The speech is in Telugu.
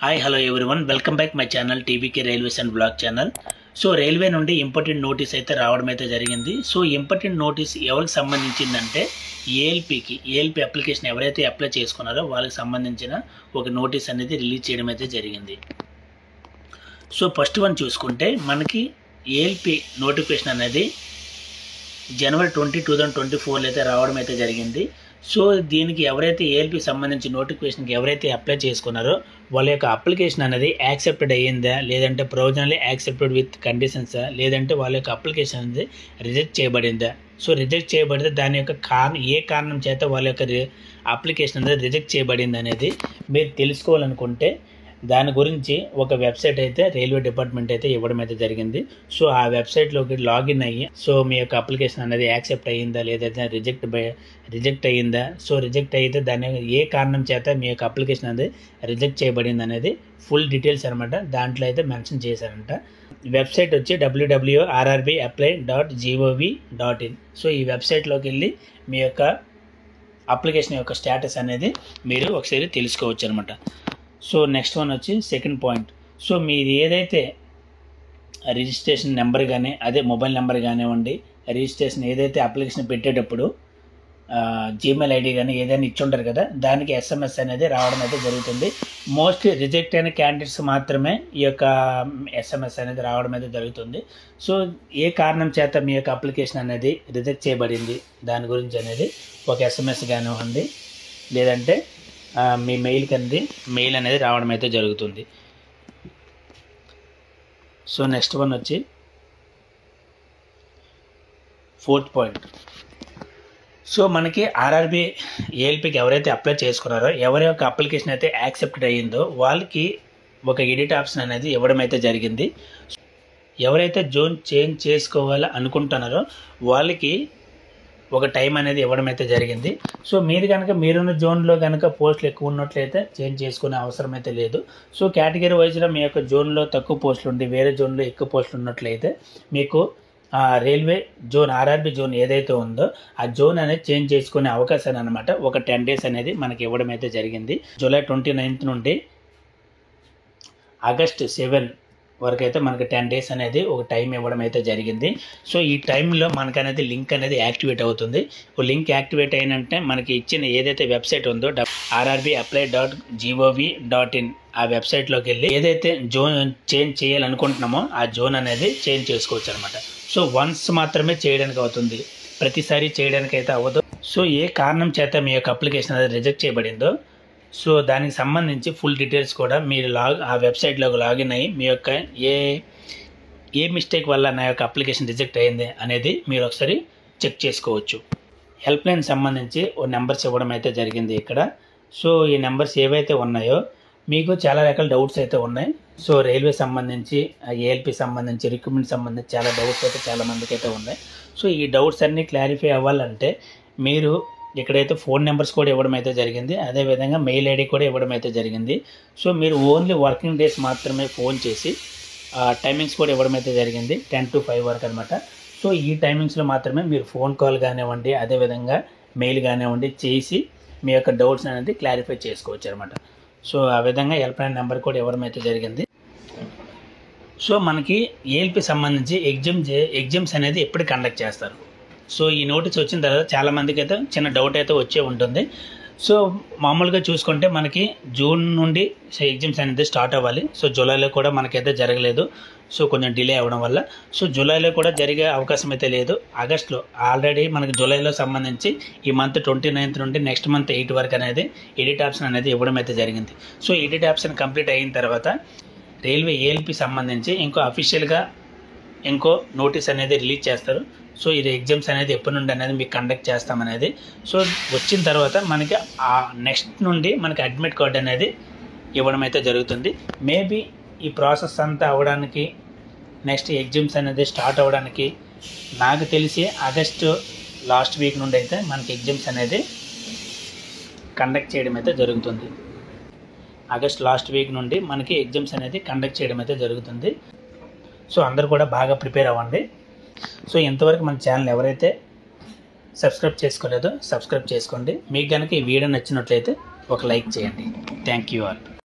Hi hello everyone, welcome back my channel TVK railways and blog channel. So railway నుండి ఇంపార్టెంట్ నోటీస్ అయితే రావడం అయితే జరిగింది. సో ఇంపార్టెంట్ నోటీస్ ఎవరికి సంబంధించిందంటే ఏఎల్పి అప్లికేషన్ ఎవరైతే అప్లై చేసుకున్నారో వాళ్ళకి సంబంధించిన ఒక నోటీస్ అనేది రిలీజ్ చేయడం అయితే జరిగింది. సో ఫస్ట్ వన్ చూసుకుంటే మనకి ఏఎల్పి నోటిఫికేషన్ అనేది జనవరి 2024 అయితే రావడం అయితే జరిగింది. సో దీనికి ఎవరైతే ఏఎల్పి సంబంధించి నోటిఫికేషన్కి ఎవరైతే అప్లై చేసుకున్నారో వాళ్ళ యొక్క అప్లికేషన్ అనేది యాక్సెప్టెడ్ అయ్యిందా, లేదంటే ప్రొవిజనల్లీ యాక్సెప్టెడ్ విత్ కండిషన్సా, లేదంటే వాళ్ళ యొక్క అప్లికేషన్ అనేది రిజెక్ట్ చేయబడిందా. సో రిజెక్ట్ చేయబడితే దాని యొక్క ఏ కారణం చేత వాళ్ళ యొక్క అప్లికేషన్ అనేది రిజెక్ట్ చేయబడింది అనేది మీరు తెలుసుకోవాలనుకుంటే దాని గురించి ఒక వెబ్సైట్ అయితే రైల్వే డిపార్ట్మెంట్ అయితే ఇవ్వడం అయితే జరిగింది. సో ఆ వెబ్సైట్లోకి లాగిన్ అయ్యి సో మీ యొక్క అప్లికేషన్ అనేది యాక్సెప్ట్ అయ్యిందా లేదా రిజెక్ట్ అయ్యిందా, సో రిజెక్ట్ అయితే దాని ఏ కారణం చేత మీ యొక్క అప్లికేషన్ అనేది రిజెక్ట్ చేయబడింది అనేది ఫుల్ డీటెయిల్స్ అనమాట దాంట్లో అయితే మెన్షన్ చేశారంట. వెబ్సైట్ వచ్చి www.rrbapply.gov.in. సో ఈ వెబ్సైట్లోకి వెళ్ళి మీ యొక్క అప్లికేషన్ యొక్క స్టేటస్ అనేది మీరు ఒకసారి తెలుసుకోవచ్చు అనమాట. సో నెక్స్ట్ వన్ వచ్చి సెకండ్ పాయింట్. సో మీరు ఏదైతే రిజిస్ట్రేషన్ నెంబర్ కానీ అదే మొబైల్ నెంబర్ కానివ్వండి, రిజిస్ట్రేషన్ ఏదైతే అప్లికేషన్ పెట్టేటప్పుడు జీమెయిల్ ఐడి కానీ ఏదైనా ఇచ్చుంటారు కదా, దానికి SMS అనేది రావడం అయితే జరుగుతుంది. మోస్ట్లీ రిజెక్ట్ అయిన క్యాండిడేట్స్ మాత్రమే ఈ యొక్క SMS అనేది రావడం అయితే జరుగుతుంది. సో ఏ కారణం చేత మీ యొక్క అప్లికేషన్ అనేది రిజెక్ట్ చేయబడింది దాని గురించి అనేది ఒక SMS కానివ్వండి, లేదంటే మీ మెయిల్ అనేది రావడం అయితే జరుగుతుంది. సో నెక్స్ట్ వన్ వచ్చి ఫోర్త్ పాయింట్. సో మనకి ఆర్ఆర్బి ఏఎల్పికి ఎవరైతే అప్లై చేసుకున్నారో ఎవరి యొక్క అప్లికేషన్ అయితే యాక్సెప్టెడ్ అయ్యిందో వాళ్ళకి ఒక ఎడిట్ ఆప్షన్ అనేది ఇవ్వడం అయితే జరిగింది. ఎవరైతే జోన్ చేంజ్ చేసుకోవాలి అనుకుంటున్నారో వాళ్ళకి ఒక టైం అనేది ఇవ్వడం అయితే జరిగింది. సో మీరు కనుక మీరున్న జోన్లో కనుక పోస్టులు ఎక్కువ ఉన్నట్లయితే చేంజ్ చేసుకునే అవసరం అయితే లేదు. సో కేటగిరీ వైజ్లో మీ యొక్క జోన్లో తక్కువ పోస్టులు ఉండి వేరే జోన్లో ఎక్కువ పోస్టులు ఉన్నట్లయితే మీకు రైల్వే జోన్ ఆర్ఆర్బి జోన్ ఏదైతే ఉందో ఆ జోన్ అనేది చేంజ్ చేసుకునే అవకాశాన్ని అనమాట ఒక 10 days అనేది మనకి ఇవ్వడం అయితే జరిగింది. జూలై 29th నుండి ఆగస్ట్ 7 వరకు అయితే మనకి 10 days అనేది ఒక టైం ఇవ్వడం అయితే జరిగింది. సో ఈ టైంలో మనకు అనేది లింక్ అనేది యాక్టివేట్ అవుతుంది. లింక్ యాక్టివేట్ అయినంటే మనకి ఇచ్చిన ఏదైతే వెబ్సైట్ ఉందో rrbapply.gov.in ఆ వెబ్సైట్లోకి వెళ్ళి ఏదైతే జోన్ చేంజ్ చేయాలనుకుంటున్నామో ఆ జోన్ అనేది చేంజ్ చేసుకోవచ్చు అనమాట. సో వన్స్ మాత్రమే చేయడానికి అవుతుంది, ప్రతిసారి చేయడానికి అయితే అవ్వదు. సో ఏ కారణం చేత మీ యొక్క అప్లికేషన్ అనేది రిజెక్ట్ చేయబడిందో సో దానికి సంబంధించి ఫుల్ డీటెయిల్స్ కూడా మీరు ఆ వెబ్సైట్లోకి లాగిన్ అయ్యి మీ యొక్క ఏ మిస్టేక్ వల్ల నా యొక్క అప్లికేషన్ రిజెక్ట్ అయ్యింది అనేది మీరు ఒకసారి చెక్ చేసుకోవచ్చు. హెల్ప్ లైన్ సంబంధించి ఓ నెంబర్స్ ఇవ్వడం అయితే జరిగింది ఇక్కడ. సో ఈ నెంబర్స్ ఏవైతే ఉన్నాయో మీకు చాలా రకాల డౌట్స్ అయితే ఉన్నాయి. సో రైల్వే సంబంధించి ఏఎల్పి సంబంధించి రిక్రూట్మెంట్ సంబంధించి చాలా డౌట్స్ అయితే చాలా మందికి అయితే ఉన్నాయి. సో ఈ డౌట్స్ అన్నీ క్లారిఫై అవ్వాలంటే మీరు ఇక్కడైతే ఫోన్ నెంబర్స్ కూడా ఇవ్వడం అయితే జరిగింది, అదేవిధంగా మెయిల్ ఐడి కూడా ఇవ్వడం అయితే జరిగింది. సో మీరు ఓన్లీ వర్కింగ్ డేస్ మాత్రమే ఫోన్ చేసి టైమింగ్స్ కూడా ఇవ్వడం అయితే జరిగింది 10 to 5 వరకు అనమాట. సో ఈ టైమింగ్స్లో మాత్రమే మీరు ఫోన్ కాల్ కానివ్వండి అదేవిధంగా మెయిల్ కానివ్వండి చేసి మీ యొక్క డౌట్స్ అనేది క్లారిఫై చేసుకోవచ్చు అనమాట. సో ఆ విధంగా హెల్ప్ లైన్ నెంబర్ కూడా ఇవ్వడం అయితే జరిగింది. సో మనకి ఏఎల్పి సంబంధించి ఎగ్జామ్స్ అనేది ఎప్పుడు కండక్ట్ చేస్తారు. సో ఈ నోటీస్ వచ్చిన తర్వాత చాలామందికి అయితే చిన్న డౌట్ అయితే వచ్చే ఉంటుంది. సో మామూలుగా చూసుకుంటే మనకి జూన్ నుండి ఎగ్జామ్స్ అనేది స్టార్ట్ అవ్వాలి. సో జూలైలో కూడా మనకైతే జరగలేదు, సో కొంచెం డిలే అవ్వడం వల్ల. సో జూలైలో కూడా జరిగే అవకాశం అయితే లేదు. ఆగస్ట్లో ఆల్రెడీ మనకి జూలైలో సంబంధించి ఈ మంత్ 29th నుండి నెక్స్ట్ మంత్ 8 వరకు అనేది ఎడిట్ ఆప్షన్ అనేది ఇవ్వడం అయితే జరిగింది. సో ఎడిట్ ఆప్షన్ కంప్లీట్ అయిన తర్వాత రైల్వే ఏఎల్పి సంబంధించి అఫీషియల్గా ఇంకో నోటీస్ అనేది రిలీజ్ చేస్తారు. సో ఇది ఎగ్జామ్స్ అనేది ఎప్పటి నుండి అనేది మీకు కండక్ట్ చేస్తామనేది. సో వచ్చిన తర్వాత మనకి ఆ నెక్స్ట్ నుండి మనకి అడ్మిట్ కార్డ్ అనేది ఇవ్వడం అయితే జరుగుతుంది. మేబీ ఈ ప్రాసెస్ అంతా అవ్వడానికి నెక్స్ట్ ఎగ్జామ్స్ అనేది స్టార్ట్ అవ్వడానికి నాకు తెలిసి ఆగస్టు లాస్ట్ వీక్ నుండి అయితే మనకి ఎగ్జామ్స్ అనేది కండక్ట్ చేయడం అయితే జరుగుతుంది. ఆగస్ట్ లాస్ట్ వీక్ నుండి మనకి ఎగ్జామ్స్ అనేది కండక్ట్ చేయడం అయితే జరుగుతుంది. సో అందరూ కూడా బాగా ప్రిపేర్ అవ్వండి. సో ఇంతవరకు మన ఛానల్ ఎవరైతే సబ్స్క్రైబ్ చేసుకోలేదో సబ్స్క్రైబ్ చేసుకోండి. మీకు కనుక ఈ వీడియో నచ్చినట్లయితే ఒక లైక్ చేయండి. Thank you all.